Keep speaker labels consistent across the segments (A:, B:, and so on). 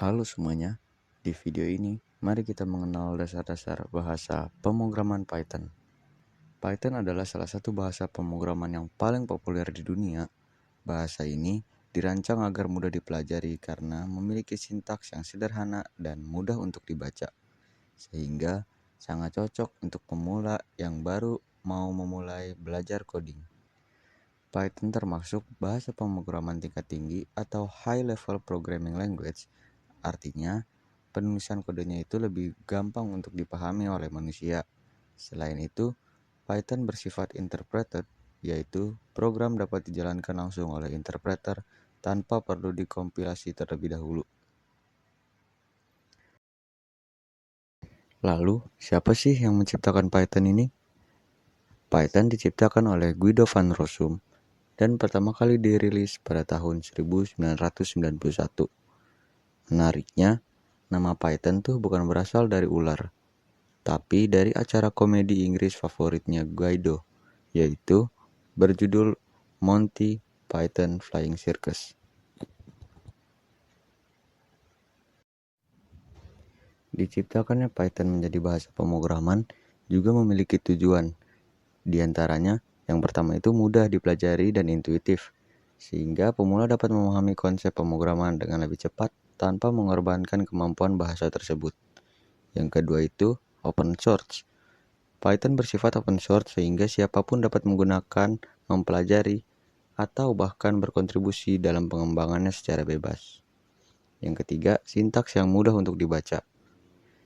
A: Halo semuanya, di video ini mari kita mengenal dasar-dasar bahasa pemrograman Python. Python adalah salah satu bahasa pemrograman yang paling populer di dunia. Bahasa ini dirancang agar mudah dipelajari karena memiliki sintaks yang sederhana dan mudah untuk dibaca, sehingga sangat cocok untuk pemula yang baru mau memulai belajar coding. Python termasuk bahasa pemrograman tingkat tinggi atau High Level Programming Language. Artinya, penulisan kodenya itu lebih gampang untuk dipahami oleh manusia. Selain itu, Python bersifat interpreted, yaitu program dapat dijalankan langsung oleh interpreter tanpa perlu dikompilasi terlebih dahulu. Lalu, siapa sih yang menciptakan Python ini? Python diciptakan oleh Guido van Rossum dan pertama kali dirilis pada tahun 1991. Menariknya, nama Python tuh bukan berasal dari ular, tapi dari acara komedi Inggris favoritnya Guido, yaitu berjudul Monty Python Flying Circus. Diciptakannya Python menjadi bahasa pemrograman juga memiliki tujuan. Di antaranya, yang pertama itu mudah dipelajari dan intuitif, sehingga pemula dapat memahami konsep pemrograman dengan lebih cepat tanpa mengorbankan kemampuan bahasa tersebut. Yang kedua itu open source. Python bersifat open source sehingga siapapun dapat menggunakan, mempelajari, atau bahkan berkontribusi dalam pengembangannya secara bebas. Yang ketiga, sintaks yang mudah untuk dibaca.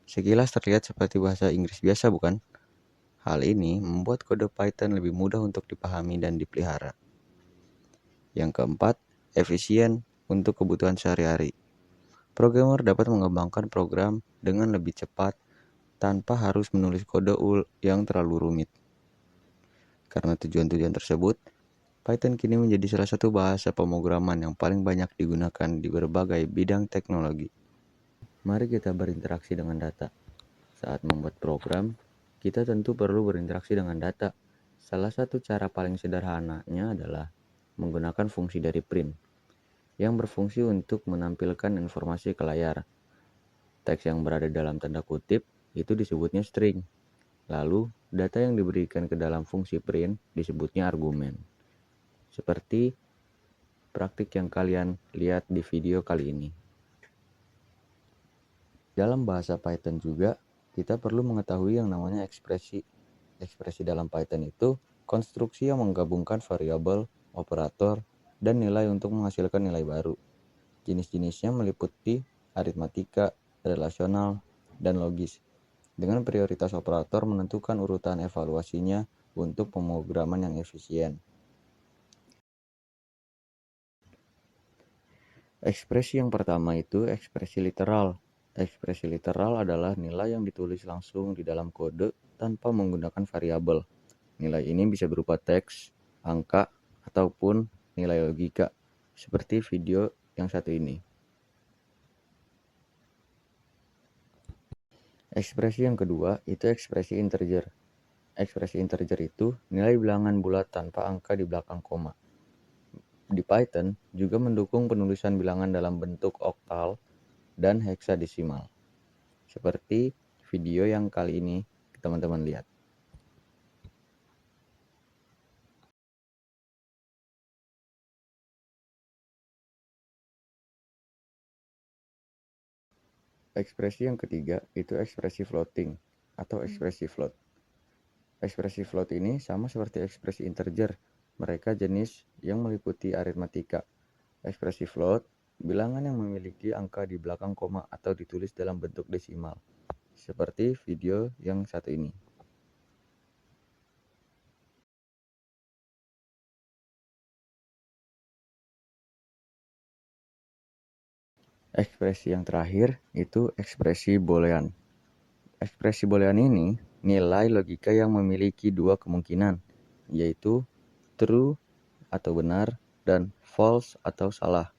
A: Sekilas terlihat seperti bahasa Inggris biasa, bukan? Hal ini membuat kode Python lebih mudah untuk dipahami dan dipelihara. Yang keempat, efisien untuk kebutuhan sehari-hari. Programmer dapat mengembangkan program dengan lebih cepat tanpa harus menulis kode yang terlalu rumit. Karena tujuan-tujuan tersebut, Python kini menjadi salah satu bahasa pemrograman yang paling banyak digunakan di berbagai bidang teknologi. Mari kita berinteraksi dengan data. Saat membuat program, kita tentu perlu berinteraksi dengan data. Salah satu cara paling sederhananya adalah menggunakan fungsi dari print, yang berfungsi untuk menampilkan informasi ke layar. Teks yang berada dalam tanda kutip itu disebutnya string. Lalu, data yang diberikan ke dalam fungsi print disebutnya argumen. Seperti praktik yang kalian lihat di video kali ini. Dalam bahasa Python juga, kita perlu mengetahui yang namanya ekspresi. Ekspresi dalam Python itu konstruksi yang menggabungkan variabel, operator, dan nilai untuk menghasilkan nilai baru. Jenis-jenisnya meliputi aritmatika, relasional, dan logis. Dengan prioritas operator menentukan urutan evaluasinya untuk pemrograman yang efisien. Ekspresi yang pertama itu ekspresi literal. Ekspresi literal adalah nilai yang ditulis langsung di dalam kode tanpa menggunakan variabel. Nilai ini bisa berupa teks, angka, ataupun nilai logika, seperti video yang satu ini. Ekspresi yang kedua itu ekspresi integer. Ekspresi integer itu nilai bilangan bulat tanpa angka di belakang koma. Di Python juga mendukung penulisan bilangan dalam bentuk oktal dan heksadesimal, seperti video yang kali ini teman-teman lihat. Ekspresi yang ketiga itu ekspresi floating atau ekspresi float. Ekspresi float ini sama seperti ekspresi integer. Mereka jenis yang meliputi aritmatika. Ekspresi float, bilangan yang memiliki angka di belakang koma atau ditulis dalam bentuk desimal, seperti video yang satu ini. Ekspresi yang terakhir itu ekspresi boolean. Ekspresi boolean ini nilai logika yang memiliki dua kemungkinan, yaitu true atau benar dan false atau salah.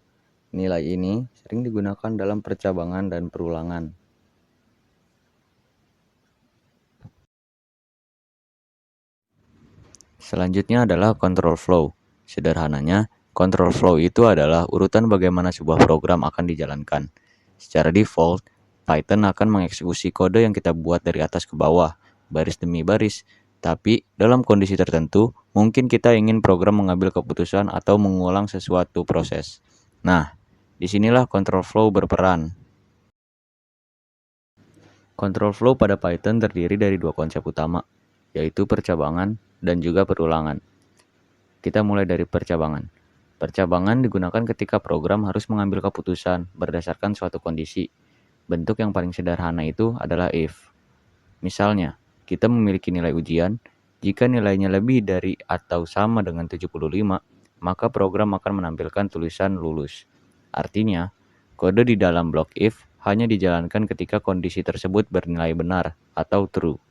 A: Nilai ini sering digunakan dalam percabangan dan perulangan. Selanjutnya adalah control flow. Sederhananya, control flow itu adalah urutan bagaimana sebuah program akan dijalankan. Secara default, Python akan mengeksekusi kode yang kita buat dari atas ke bawah, baris demi baris. Tapi, dalam kondisi tertentu, mungkin kita ingin program mengambil keputusan atau mengulang sesuatu proses. Nah, disinilah control flow berperan. Control flow pada Python terdiri dari dua konsep utama, yaitu percabangan dan juga perulangan. Kita mulai dari percabangan. Percabangan digunakan ketika program harus mengambil keputusan berdasarkan suatu kondisi. Bentuk yang paling sederhana itu adalah if. Misalnya, kita memiliki nilai ujian, jika nilainya lebih dari atau sama dengan 75, maka program akan menampilkan tulisan lulus. Artinya, kode di dalam blok if hanya dijalankan ketika kondisi tersebut bernilai benar atau true.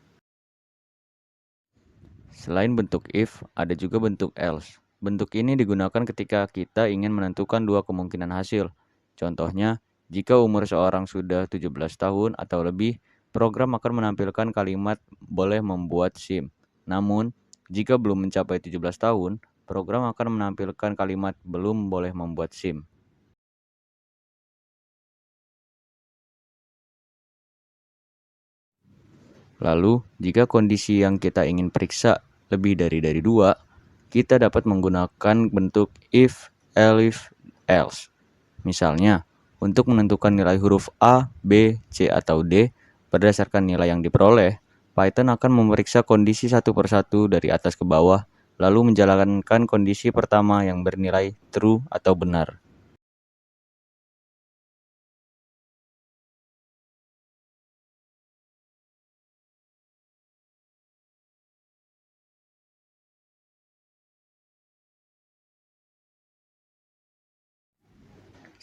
A: Selain bentuk if, ada juga bentuk else. Bentuk ini digunakan ketika kita ingin menentukan dua kemungkinan hasil. Contohnya, jika umur seorang sudah 17 tahun atau lebih, program akan menampilkan kalimat boleh membuat SIM. Namun, jika belum mencapai 17 tahun, program akan menampilkan kalimat belum boleh membuat SIM. Lalu, jika kondisi yang kita ingin periksa lebih dari dua, kita dapat menggunakan bentuk if, elif, else. Misalnya, untuk menentukan nilai huruf A, B, C, atau D berdasarkan nilai yang diperoleh, Python akan memeriksa kondisi satu persatu dari atas ke bawah, lalu menjalankan kondisi pertama yang bernilai true atau benar.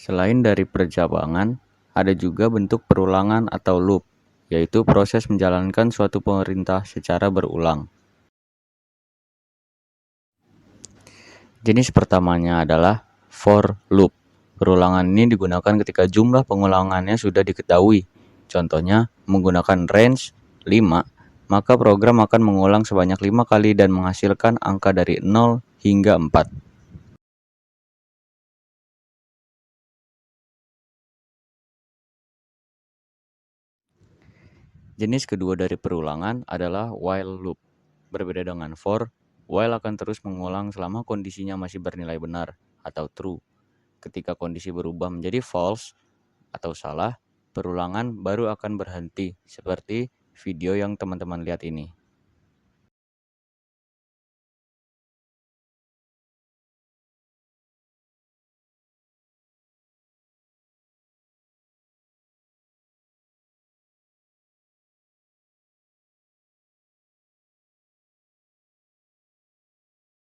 A: Selain dari percabangan, ada juga bentuk perulangan atau loop, yaitu proses menjalankan suatu perintah secara berulang. Jenis pertamanya adalah for loop. Perulangan ini digunakan ketika jumlah pengulangannya sudah diketahui. Contohnya, menggunakan range 5, maka program akan mengulang sebanyak 5 kali dan menghasilkan angka dari 0 hingga 4. Jenis kedua dari perulangan adalah while loop. Berbeda dengan for, while akan terus mengulang selama kondisinya masih bernilai benar atau true. Ketika kondisi berubah menjadi false atau salah, perulangan baru akan berhenti, seperti video yang teman-teman lihat ini.